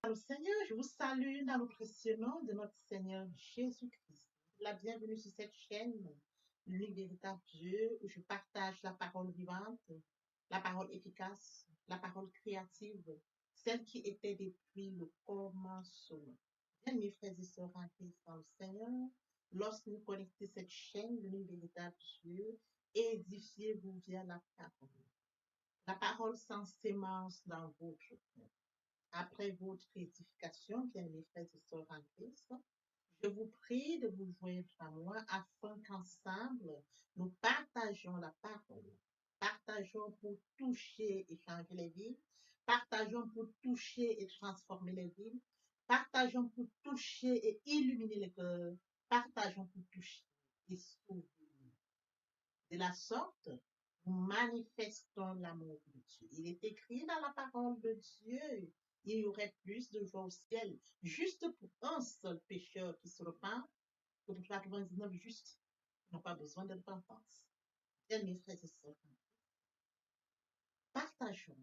Le Seigneur, je vous salue dans le précieux nom de notre Seigneur Jésus-Christ. La bienvenue sur cette chaîne, l'unique véritable Dieu, où je partage la parole vivante, la parole efficace, la parole créative, celle qui était depuis le commencement. Bien, mes frères et sœurs en Christ dans le Seigneur, lorsque vous connectez cette chaîne, l'unique véritable Dieu, édifiez-vous via la parole. La parole sans sémence dans votre cœur. Après votre édification, bien-aimés frères et sœurs en Christ, je vous prie de vous joindre à moi afin qu'ensemble, nous partageons la parole. Partageons pour toucher et changer les vies. Partageons pour toucher et transformer les vies. Partageons pour toucher et illuminer les cœurs. Partageons pour toucher et sauver. De la sorte, nous manifestons l'amour de Dieu. Il est écrit dans la parole de Dieu, il y aurait plus de joie au ciel, juste pour un seul pécheur qui se repent, que pour 99 justes qui n'ont pas besoin de repentance. Bien, mes frères et sœurs, partageons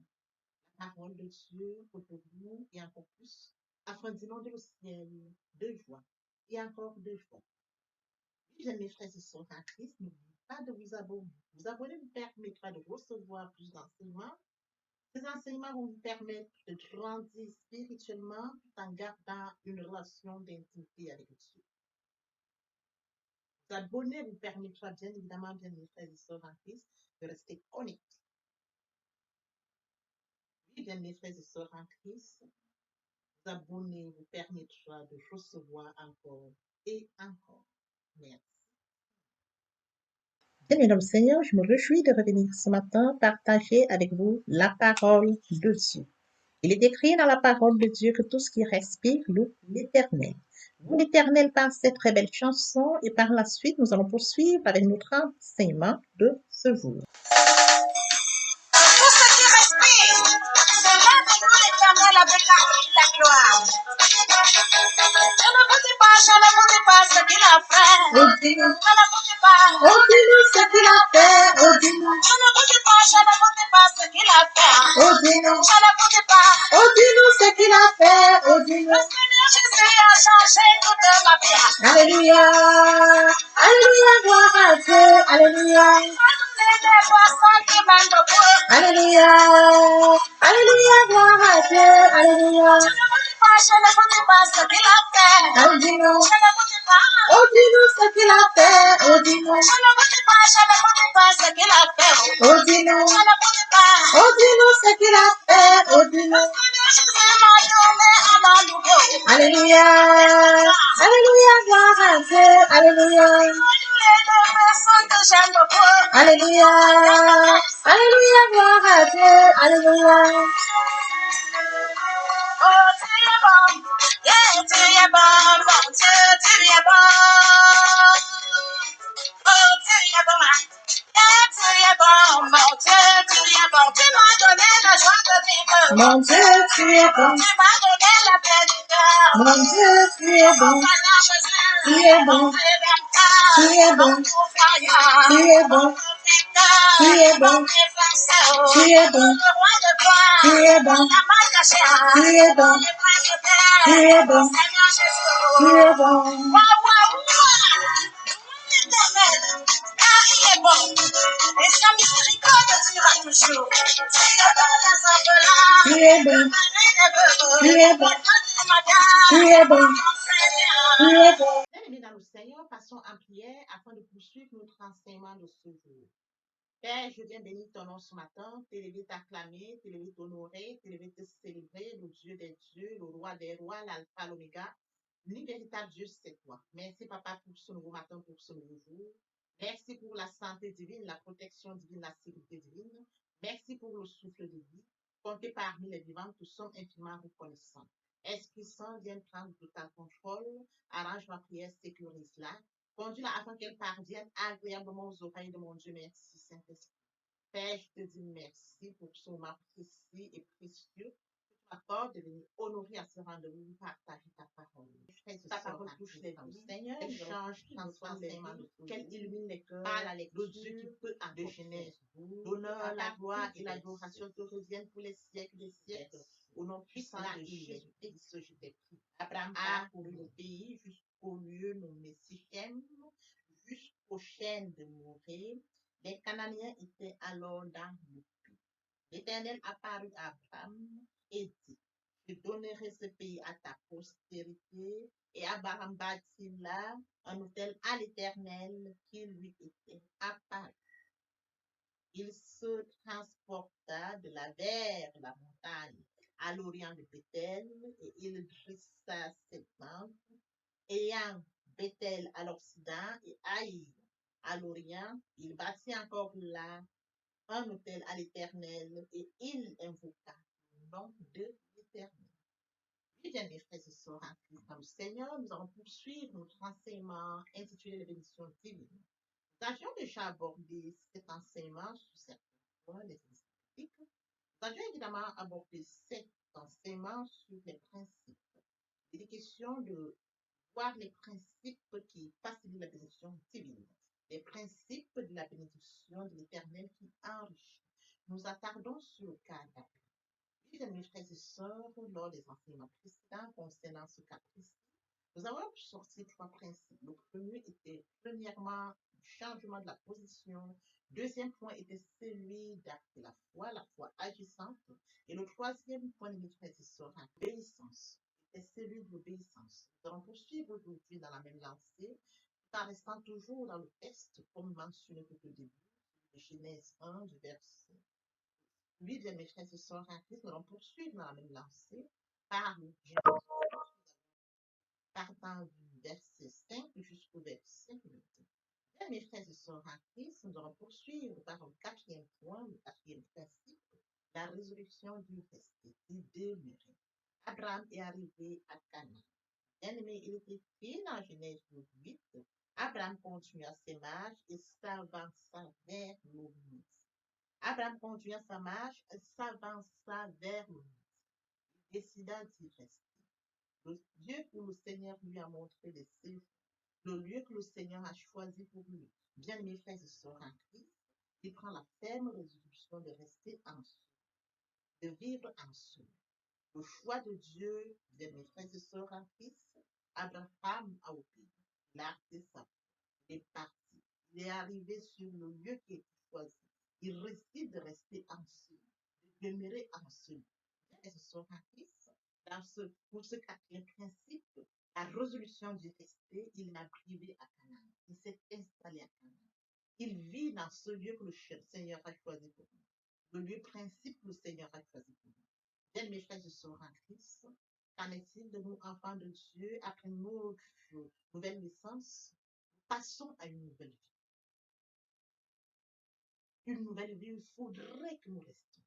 la parole de Dieu autour de nous et encore plus, afin d'inonder le ciel de joie et encore de joie. Bien, mes frères et sœurs en Christ, n'oubliez pas de vous abonner. Vous abonner vous permettra de recevoir plus d'enseignements. Ces enseignements vont vous permettre de grandir spirituellement tout en gardant une relation d'intimité avec Dieu. Vous abonner vous permettra bien évidemment, bien mes frères et sœurs en Christ, de rester connectés. Oui, bien mes frères et sœurs en Christ, vous abonner vous permettra de recevoir encore et encore. Merci. Bien, mesdames, Seigneur, je me réjouis de revenir ce matin partager avec vous la parole de Dieu. Il est écrit dans la parole de Dieu que tout ce qui respire loue l'Éternel. Vous l'Éternel par cette très belle chanson et par la suite, nous allons poursuivre avec notre enseignement de ce jour. Tout ce qui respire, célèbre nous l'Éternel avec la gloire. Je ne vous dis pas ce qu'il a fait. Je ne vous dis pas. Dis-nous ce qu'il a fait. Dis-nous. Je ne vous dis pas ce qu'il a fait. Dis-nous. Je ne vous dis pas. Dis-nous ce qu'il a fait. Le Seigneur Jésus a changé toute ma vie. Alléluia. Alléluia, gloire à Dieu. Alléluia. Il m'a donné des poissons qui mènent debout. Alléluia. Alléluia, gloire à Dieu. Alléluia. Je ne vous dis pas ce qu'il a fait. Dis-nous. Je ne vous dis pas. Dis-nous ce qu'il a fait. Dis-nous. Je ne vous dis pas ce qu'il a fait. Dis-nous. Je ne vous dis pas. Dis-nous ce qu'il a fait. Le Dis-nous. Seigneur Jésus m'a donné un an nouveau. Alléluia. Alléluia, gloire à Dieu. Alléluia. Il m'a donné des personnes que j'aime beaucoup. Alléluia. Alléluia, gloire à Dieu. Alléluia. Oh, tu es bon. Yeah, tu es bon. Mon Dieu, tu es bon. Oh, tu es bon. Yeah, tu es bon. Mon Dieu, tu es bon. Tu m'as donné la joie de vivre. Mon Dieu, tu es bon. Tu m'as donné la paix du cœur. Mon Dieu, tu es bon. Seigneur Jésus, Tu es bon. Rédempteur, Tu es bon. mon pourvoyeur, Tu es bon. mon protecteur, Tu es bon. mon défenseur, Tu es bon. le roi de gloire, Tu es bon. la main cachée, Tu es bon. le prince de paix, Tu es bon. Seigneur Jésus. Tu es bon. Waouh, waouh, waouh. L'Éternel, car il est bon, et sa miséricorde durera toujours. Tu es dans les orphelins, Tu es bon. le mari des veuves, Tu es bon. le petit madame, Tu es bon. mon Seigneur. Tu es bon. Bien-aimés dans le Seigneur, passons en prière afin de poursuivre notre enseignement de ce jour. Père, je viens bénir ton nom ce matin, t'élever, t'acclamer, t'élever, t'honorer, t'élever, te célébrer, le Dieu des dieux, le roi des rois, l'alpha, l'oméga, l'unique véritable Dieu, c'est toi. Merci, Papa, pour ce nouveau matin, pour ce nouveau jour. Merci pour la santé divine, la protection divine, la sécurité divine. Merci pour le souffle de vie. Comptez parmi les vivants, nous sommes infiniment reconnaissants. Esprit Saint, viens prendre total contrôle. Arrange ma prière, sécurise-la. Conduis-la afin qu'elle parvienne agréablement aux oreilles de mon Dieu. Merci, Saint-Esprit. Père, je te dis merci pour ce moment précis et précieux. Tu m'accordes de venir honorer à ce rendez-vous, partager ta parole. Ta parole touche les vies, Seigneur, elle change, transforme les vies, qu'elle illumine les cœurs, le Dieu qui peut de Genèse. L'honneur, la gloire et l'adoration te reviennent pour les siècles des siècles. Au nom puissant de Jésus-Christ, je t'ai pris. Abraham parcourut le pays jusqu'au lieu nommé Sichem, jusqu'aux chaînes de Morée. Les Cananéens étaient alors dans le pays. L'Éternel apparut à Abraham et dit, je donnerai ce pays à ta postérité. Et Abraham bâtit là un autel à l'Éternel qui lui était apparu. Il se transporta de là vers la montagne à l'orient de Bethel et il dressa ses tentes, ayant Bethel à l'occident et Haï à l'orient. Il bâtit encore là un autel à l'Éternel et il invoqua le nom de l'Éternel. Oui, bien, mes frères et sœurs en Christ dans le Seigneur, nous allons poursuivre notre enseignement intitulé Les bénédictions divines. Nous avions déjà abordé cet enseignement sur certains points des statistiques. Nous avions évidemment abordé cet enseignement sur les principes. Il est question de voir les principes qui facilitent la bénédiction divine, les principes de la bénédiction de l'Éternel qui enrichit. Nous attardons sur le cas d'Abraham. Oui, mes frères et sœurs, lors des enseignements précédents concernant ce cas précis, nous avons sorti trois principes. Le premier était premièrement le changement de la position. Deuxième point était celui d'acter la foi agissante. Et le troisième point de mes frères et sœurs, l'obéissance, était celui de l'obéissance. Nous allons poursuivre aujourd'hui dans la même lancée, tout en restant toujours dans le texte, comme mentionné tout au début, de Genèse 1, du verset. Oui, bien mes frères et sœurs en Christ, nous allons poursuivre dans la même lancée par le Genèse partant du verset 5 jusqu'au verset 8. Bien, mes frères et sœurs en Christ, nous allons poursuivre par le quatrième point, le quatrième principe, la résurrection du resté, du demeuré. Abraham est arrivé à Canaan. Bien-aimé, il est écrit dans Genèse 8, Abraham continua ses marches et s'avança vers l'Onis. Abraham continua sa marche et s'avança vers l'Onis. Il décida d'y rester. Le Dieu que le Seigneur lui a montré les séjours, le lieu que le Seigneur a choisi pour lui. Bien mes frères et sœurs en Christ, il prend la ferme résolution de rester en soi, de vivre en soi. Le choix de Dieu, bien mes frères et sœurs en Christ, Abraham a obéi. Il a acté ça. Il est parti. Il est arrivé sur le lieu qui est choisi. Il décide de rester en soi, de demeurer en soi. Bien mes frères et sœurs en Christ, pour ce quatrième principe, la résolution du resté, il est arrivé à Canaan. Il s'est installé à Canaan. Il vit dans ce lieu que le Seigneur a choisi pour lui. Le lieu principe que le Seigneur a choisi pour lui. Bien, mes frères et sœurs en Christ, qu'en est-il de nous, enfants de Dieu, après notre nouvelle naissance, passons à une nouvelle vie. Une nouvelle vie, il faudrait que nous restions.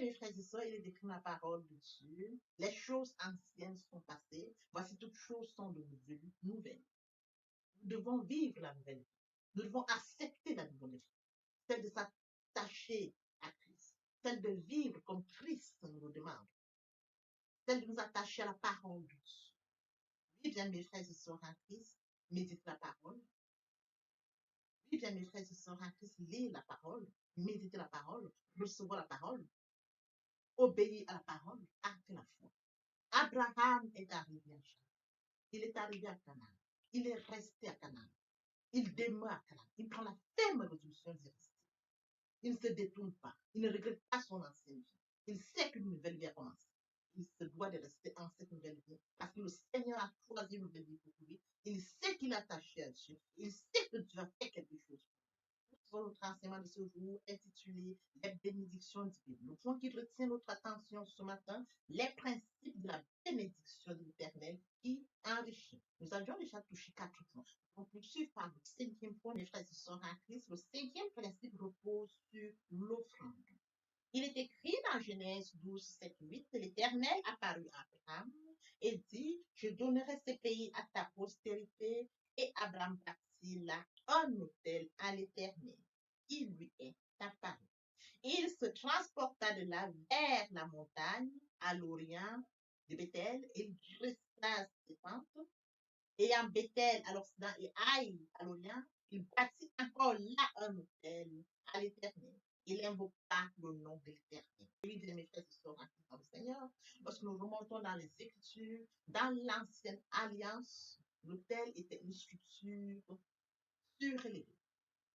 Mes frères et sœurs, il est écrit la parole de Dieu. Les choses anciennes sont passées. Voici toutes choses sont devenues nouvelles. Nous devons vivre la nouvelle vie. Nous devons accepter la nouvelle vie. Celle de s'attacher à Christ. Celle de vivre comme Christ nous le demande. Celle de nous attacher à la parole de Dieu. Oui, bien mes frères et sœurs en Christ, méditez la parole. Oui, bien mes frères et sœurs en Christ, lisez la parole. Méditez la parole. Recevez la parole. Obéir à la parole, acte la foi. Abraham est arrivé à Canaan. Il est arrivé à Canaan. Il est resté à Canaan. Il demeure à Canaan. Il prend la ferme résolution d'y rester. Il ne se détourne pas. Il ne regrette pas son ancienne vie. Il sait qu'une nouvelle vie a commencé. Il se doit de rester en cette nouvelle vie parce que le Seigneur a choisi une nouvelle vie pour lui. Il sait qu'il est attaché à Dieu. Il sait que Dieu a fait quelque chose pour notre enseignement de ce jour intitulé Les bénédictions divines. Le point qui retient notre attention ce matin, les principes de la bénédiction de l'Éternel qui enrichit. Nous avions déjà touché 4 points. On poursuit par le cinquième point, mes frères et sœurs en Christ. Le cinquième principe repose sur l'offrande. Il est écrit dans Genèse 12, 7, 8, l'Éternel apparut à Abraham et dit, je donnerai ce pays à ta postérité. Et Abraham bâtit là un autel à l'Éternel. Il lui est apparu. Il se transporta de là vers la montagne à l'orient de Bethel et il dressa ses tentes. Ayant Bethel à l'occident et Haï à l'orient, il bâtit encore là un autel à l'Éternel. Il invoque pas le nom de l'Éternel. Oui, bien mes frères et sœurs en Christ dans le Seigneur, lorsque nous remontons dans les Écritures, dans l'ancienne alliance, l'autel était une structure surélevée.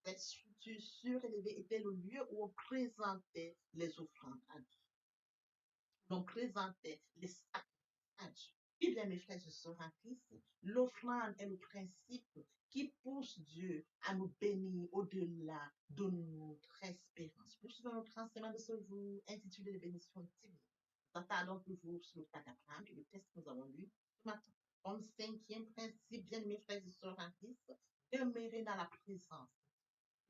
Cette structure surélevée était le lieu où on présentait les offrandes à Dieu. On présentait les sacrifices à Dieu. Eh bien, mes frères et sœurs en Christ, l'offrande est le principe qui pousse Dieu à nous bénir au-delà de notre espérance. Poursuivons notre enseignement de ce jour intitulé Les bénédictions divines. Nous attardons toujours sur le cas d'Abraham et le texte que nous avons lu ce matin. Comme cinquième principe, bien, mes frères et sœurs en Christ, demeurer dans la présence.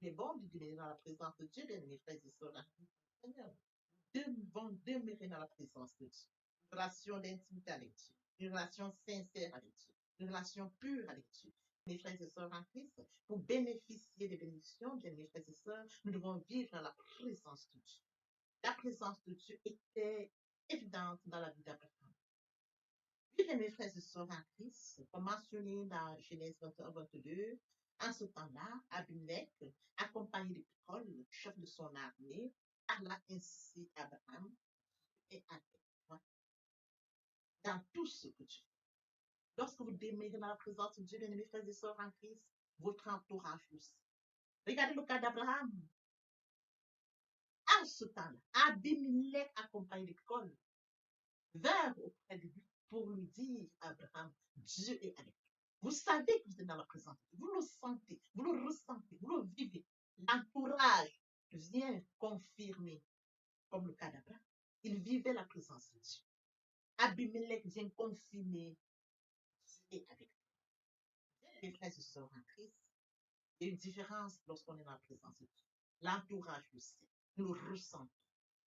Il est bon de demeurer dans la présence de Dieu, bien, mes frères et sœurs en Christ. Seigneur, devons demeurer dans la présence de Dieu. Une relation d'intimité avec Dieu, une relation sincère avec Dieu, une relation pure avec Dieu. Mes frères et sœurs en Christ, pour bénéficier des bénédictions, bien mes frères et sœurs, nous devons vivre dans la présence de Dieu. La présence de Dieu était évidente dans la vie d'Abraham. Oui, bien mes frères et sœurs en Christ, comme mentionné dans Genèse 21-22, en ce temps-là, Abimelech, accompagné de Pichol, chef de son armée, parla ainsi à Abraham et avec toi dans tout ce que tu fais. Lorsque vous demeurez dans la présence de Dieu, bien mes frères et sœurs en Christ, votre entourage aussi. Regardez le cas d'Abraham. En ce temps-là, Abimelech accompagné de Pichol vint auprès de lui pour lui dire, Abraham, Dieu est avec toi. Vous savez que vous êtes dans la présence. Vous le sentez, vous le ressentez, vous le vivez. L'entourage vient confirmer, comme le cas d'Abraham. Il vivait la présence de Dieu. Abimelech vient confirmer, Dieu est avec toi. Mes frères et sœurs en Christ, il y a une différence lorsqu'on est dans la présence de Dieu. L'entourage le sait, nous le ressentons.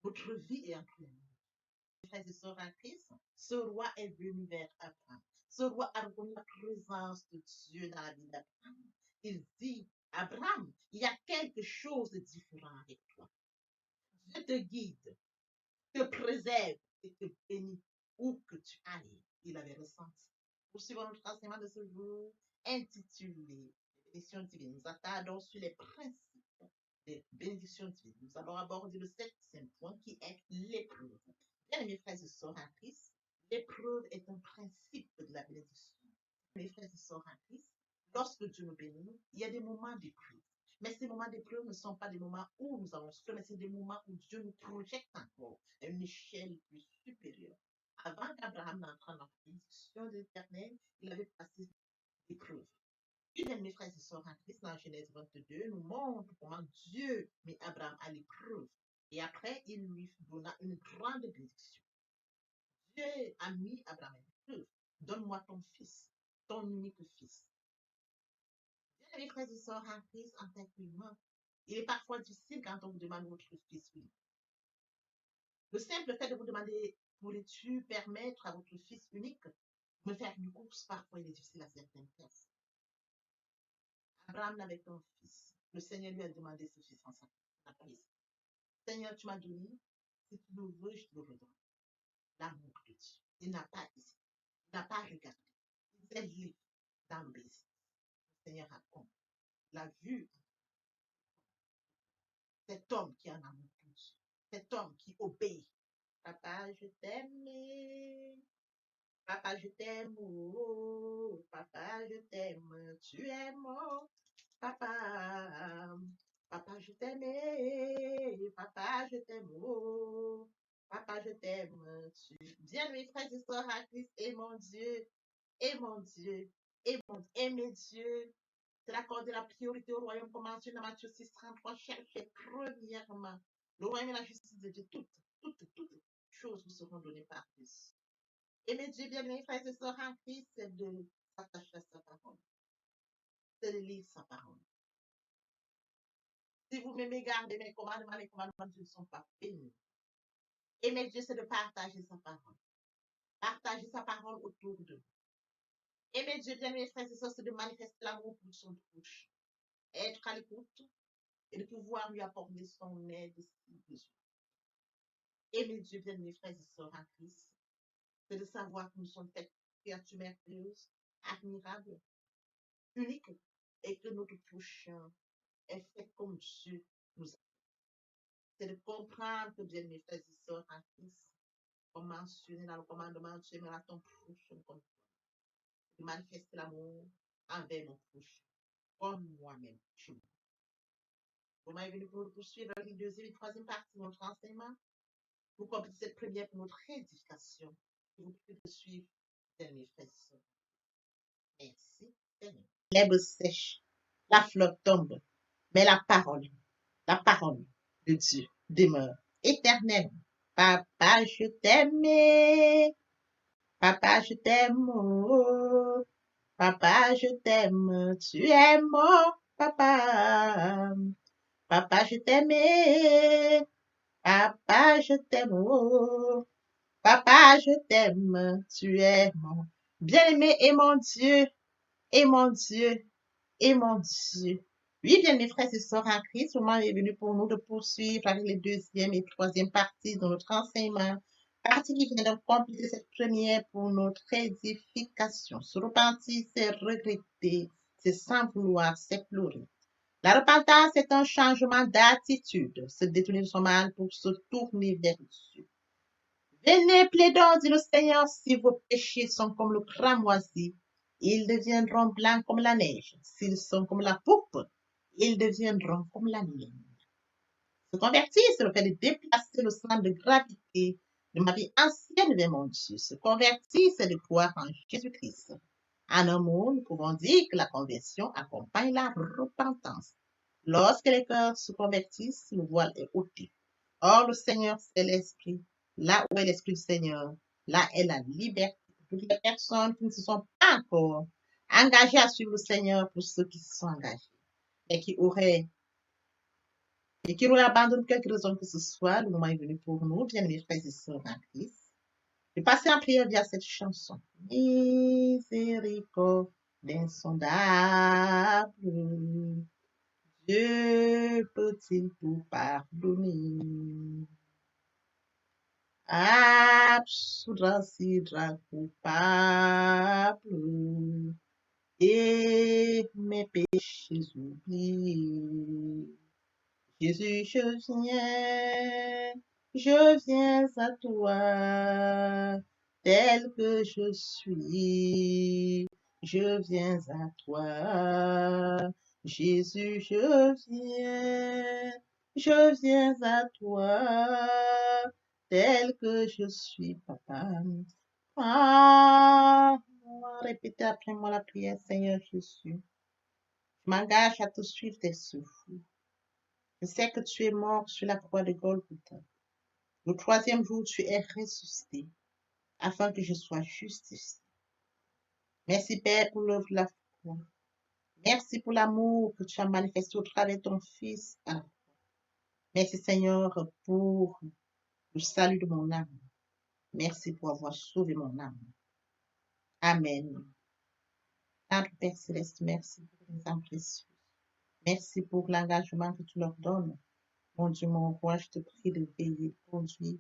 Votre vie est entre nous. Frères et sœurs en Christ, ce roi est venu vers Abraham. Ce roi a reconnu la présence de Dieu dans la vie d'Abraham. Il dit, Abraham, il y a quelque chose de différent avec toi. Dieu te guide, te préserve et te bénit où que tu ailles. Il avait ressenti. Poursuivons notre enseignement de ce jour intitulé Bénédictions divines. Nous attardons sur les principes des bénédictions divines. Nous allons aborder le septième point qui est l'épreuve. Bien, mes frères et sœurs en Christ, l'épreuve est un principe de la bénédiction. Mes frères et sœurs en Christ, lorsque Dieu nous bénit, il y a des moments d'épreuve. Mais ces moments d'épreuve ne sont pas des moments où nous allons souffrir, mais c'est des moments où Dieu nous projette encore à une échelle plus supérieure. Avant qu'Abraham n'entre dans la bénédiction de l'Éternel, il avait passé des épreuves. Une de mes frères et sœurs en Christ, dans Genèse 22, nous montre comment Dieu mit Abraham à l'épreuve. Et après, il lui donna une grande bénédiction. Dieu a mis Abraham à l'épreuve. Donne-moi ton fils, ton unique fils. Bien, mes frères et sœurs en Christ, en tant qu'humain, il est parfois difficile quand on vous demande votre fils unique. Le simple fait de vous demander, pourrais-tu permettre à votre fils unique de me faire une course, parfois il est difficile à certaines personnes. Abraham n'avait qu'un fils. Le Seigneur lui a demandé ce fils en sacrifice. Seigneur, tu m'as donné. Si tu le veux, je te le redonne. L'amour de Dieu. Il n'a pas hésité. Il n'a pas regardé. Il s'est livré dans l'obéissance. Le Seigneur a compris. Il a vu cet homme qui a un amour pour Dieu. Cet homme qui obéit. Papa, je t'aime. Papa, je t'aime. Oh, papa, je t'aime. Tu es mon papa. Papa, je t'aime. Papa, je t'aime. Oh, papa, je t'aime. Bien, mes frères et sœurs à Christ, et mon Dieu, et mon Dieu, et mon Dieu, aimer Dieu. C'est l'accorder la priorité au royaume, comme mentionné dans Matthieu 6:33. Cherchez premièrement le royaume et la justice de Dieu. Toutes choses vous seront données par plus. Aimer Dieu, bien, mes frères et sœurs en Christ, c'est de s'attacher à sa parole. C'est de lire sa parole. Si vous m'aimez, gardez mes commandements, les commandements de Dieu ne sont pas pénibles. Aimer Dieu, c'est de partager sa parole. Partager sa parole autour de vous. Aimer Dieu, bien mes frères et sœurs, c'est de manifester l'amour pour son proche. Être à l'écoute et de pouvoir lui apporter son aide si besoin. Aimer Dieu, bien mes frères et sœurs en Christ, c'est de savoir que nous sommes faites créatures merveilleuses, admirables, uniques, et que notre prochain est fait comme Dieu nous a. c'est de comprendre que bien mes frères et sœurs en Christ, comme mentionné dans le commandement, tu aimeras ton prochain comme de manifester l'amour envers mon prochain, comme moi-même. Vous m'avez venu pour poursuivre avec une deuxième et troisième partie de notre enseignement. Vous complétez cette première pour notre édification. Vous pouvez poursuivre, mes frères et sœurs. Merci, Seigneur. L'herbe sèche, la fleur tombe, mais la parole de Dieu demeure éternelle. Papa, je t'aime. Papa, je t'aime. Oh. Papa, je t'aime. Tu es mon papa. Papa, je t'aime. Papa, je t'aime. Oh. Papa, je t'aime. Tu es mon bien-aimé et mon Dieu. Et mon Dieu. Et mon Dieu. Oui, bien mes frères et sœurs en Christ, le moment est venu pour nous de poursuivre avec les deuxième et troisième parties de notre enseignement. Partie qui vient de compléter cette première pour notre édification. Se repentir, c'est regretter, c'est sans vouloir, c'est pleurer. La repentance est un changement d'attitude, se détourner de son mal pour se tourner vers Dieu. Venez, plaidons, dit le Seigneur, si vos péchés sont comme le cramoisi, ils deviendront blancs comme la neige. S'ils sont comme la poupe, ils deviendront comme la laine. Se convertir, c'est le fait de déplacer le centre de gravité de ma vie ancienne vers mon Dieu. Se convertir, c'est de croire en Jésus-Christ. En un mot, nous pouvons dire que la conversion accompagne la repentance. Lorsque les cœurs se convertissent, le voile est ôté. Or, le Seigneur, c'est l'Esprit. Là où est l'Esprit du Seigneur, là est la liberté. Pour toutes les personnes qui ne se sont pas encore engagées à suivre le Seigneur, pour ceux qui se sont engagés et qui auraient abandonné quelque raison que ce soit, le moment est venu pour nous, bien mes frères et sœurs en Christ, de passer en prière via cette chanson. Miséricorde insondable, Dieu peut-il tout pardonner? Absoudre si coupable et mes péchés oubliés. Jésus, je viens à toi, tel que je suis. Je viens à toi, Jésus, je viens à toi, tel que je suis, papa. Ah, répétez après moi la prière, Seigneur Jésus. Je m'engage à te suivre tes souffles. Je sais que tu es mort sur la croix de Golgotha. Le troisième jour, tu es ressuscité afin que je sois justifié. Merci, Père, pour l'œuvre de la foi. Merci pour l'amour que tu as manifesté au travers de ton Fils. Merci, Seigneur, pour le salut de mon âme. Merci pour avoir sauvé mon âme. Amen. Notre Père Céleste, merci pour les âmes précieuses. Merci pour l'engagement que tu leur donnes. Mon Dieu, mon roi, je te prie de veiller, conduire,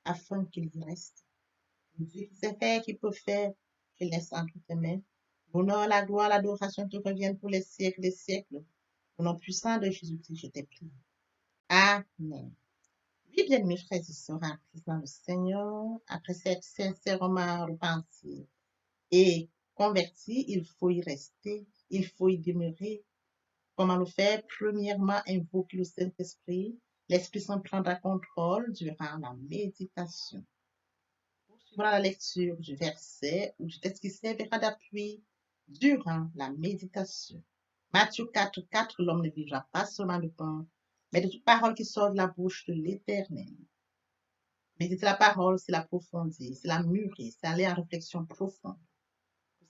afin qu'il y reste. Dieu qui sait faire, qui peut faire, je laisse entre tes mains. L'honneur, la gloire, l'adoration te reviennent pour les siècles des siècles. Au nom puissant de Jésus-Christ, je t'ai prié. Amen. Oui, bien, mes frères et sœurs, en Christ dans le Seigneur, après s'être sincèrement repenti et converti, il faut y rester, il faut y demeurer. Comment le faire? Premièrement, invoquer le Saint-Esprit. L'Esprit Saint prendra contrôle durant la méditation. Poursuivra la lecture du verset ou du texte qui servira d'appui durant la méditation. Matthieu 4, 4, l'homme ne vivra pas seulement de pain, mais de toute parole qui sort de la bouche de l'Éternel. Méditer la parole, c'est l'approfondir, c'est la mûrir, c'est aller en réflexion profonde.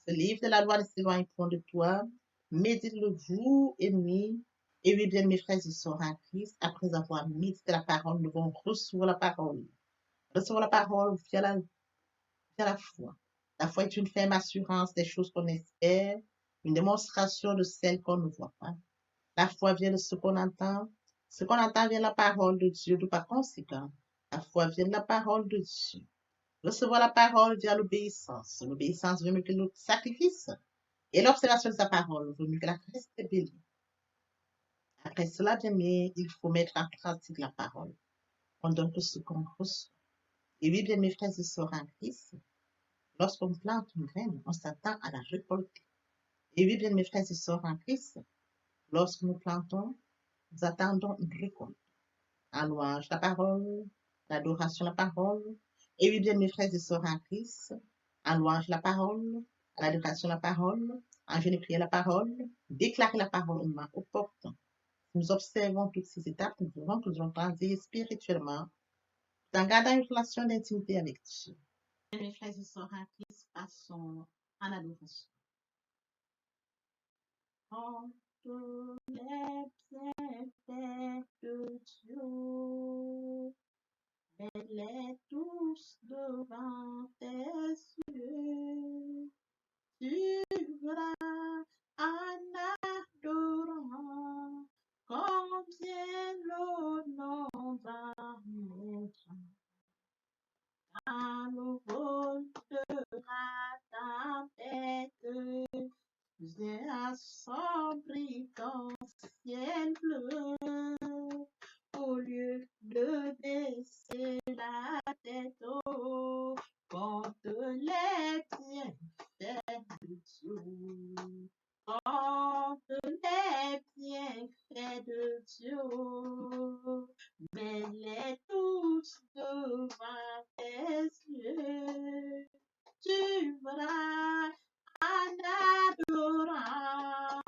Ce livre de la loi ne s'éloigne point de toi. Médite-le jour et nuit. Et oui, bien, mes frères et sœurs en Christ, après avoir médité la parole, nous devons recevoir la parole. Recevoir la parole via la foi. La foi est une ferme assurance des choses qu'on espère, une démonstration de celles qu'on ne voit pas. La foi vient de ce qu'on entend. Ce qu'on entend vient de la parole de Dieu, de par conséquent. La foi vient de la parole de Dieu. Recevoir la parole via l'obéissance. L'obéissance veut mieux que le sacrifice. Et l'observation de sa parole vaut mieux que la graisse des béliers. Après cela, bien aimé, il faut mettre en pratique la parole. On donne tout ce qu'on reçoit. Et oui, bien mes frères et sœurs en Christ, lorsqu'on plante une graine, on s'attend à la récolter. Et oui, bien mes frères et sœurs en Christ, lorsque nous plantons, nous attendons une récolte. En louange la parole, l'adoration la parole. Et oui, bien mes frères et sœurs en Christ, en louange la parole, l'adoration la parole, en jeûne et prier la parole, déclarer la parole au moment opportun. Nous observons toutes ces étapes, nous verrons que nous allons grandir spirituellement en gardant une relation d'intimité avec Dieu. Mes frères et sœurs en Christ, passons en adoration. En tous les bienfaits de Dieu, mets-les tous devant tes yeux. Tu verras en adorant combien l'honneur va naître. À nouveau sera ta tête, viens assombrir ton ciel bleu. Au lieu de baisser la tête, oh, compte les bienfaits de Dieu. Compte les bienfaits de Dieu. Mets-les tous devant tes yeux. Tu verras en adorant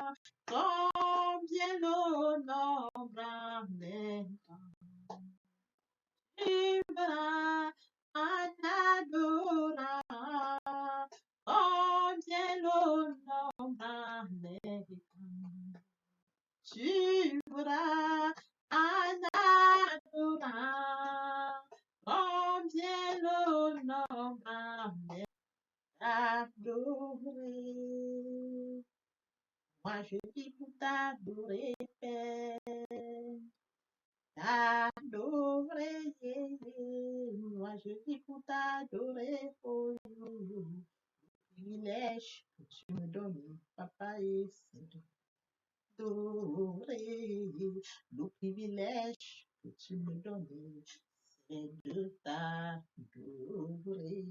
combien l'honneur m'aimera. Tu verras en adorant combien l'honneur m'aimera. Tu verras en adorant combien l'honneur m'aimera. Adorer. Moi je vis pour t'adorer, Père. T'adorer. Moi je vis pour t'adorer, oh, privilège que tu me donnes, papa, et c'est d'adorer. Le privilège que tu me donnes, c'est de t'adorer.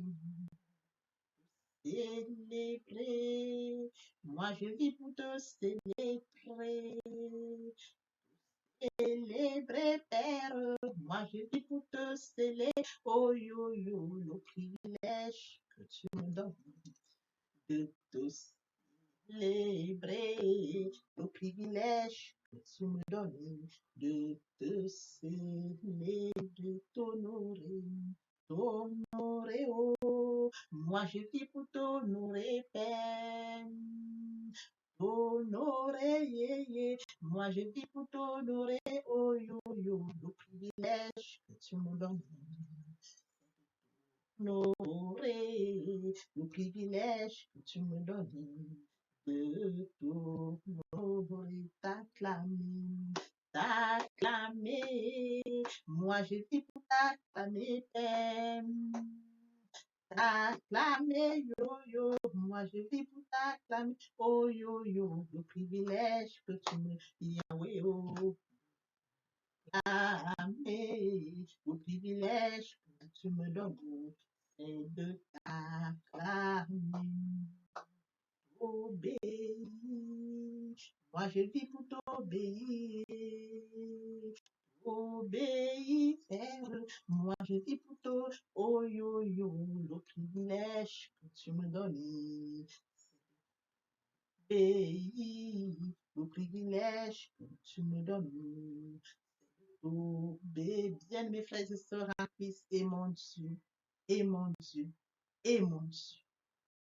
Célébrer. Moi, je vis pour te célébrer. Célébrer, Père. Moi, je vis pour te célébrer. Oh, yo, yo, le privilège que tu me donnes de te célébrer. Le privilège que tu me donnes de te célébrer, de t'honorer. T'honorer, oh, moi je vis pour t'honorer, Père. T'honorer, yeah, yeah. Moi je vis pour t'honorer, oh yo yo, le privilège que tu me donnes. T'honorer, le privilège que tu me donnes de t'honorer, t'acclamer. T'acclamer, moi je vis pour t'acclamer, Père. T'acclamer, yo yo, moi je vis pour t'acclamer, oh yo yo, le privilège que tu me Yahweh, oh, acclamer, le privilège que tu me donnes, c'est de t'acclamer. Obéir, moi je vis pour t'obéir. Obéir, Père, moi je vis pour toi, oh yo yo, le privilège que tu me donnes. Obéir, le privilège que tu me donnes. Obéir, bien mes frères et sœurs en Christ, et mon Dieu, et mon Dieu, et mon Dieu.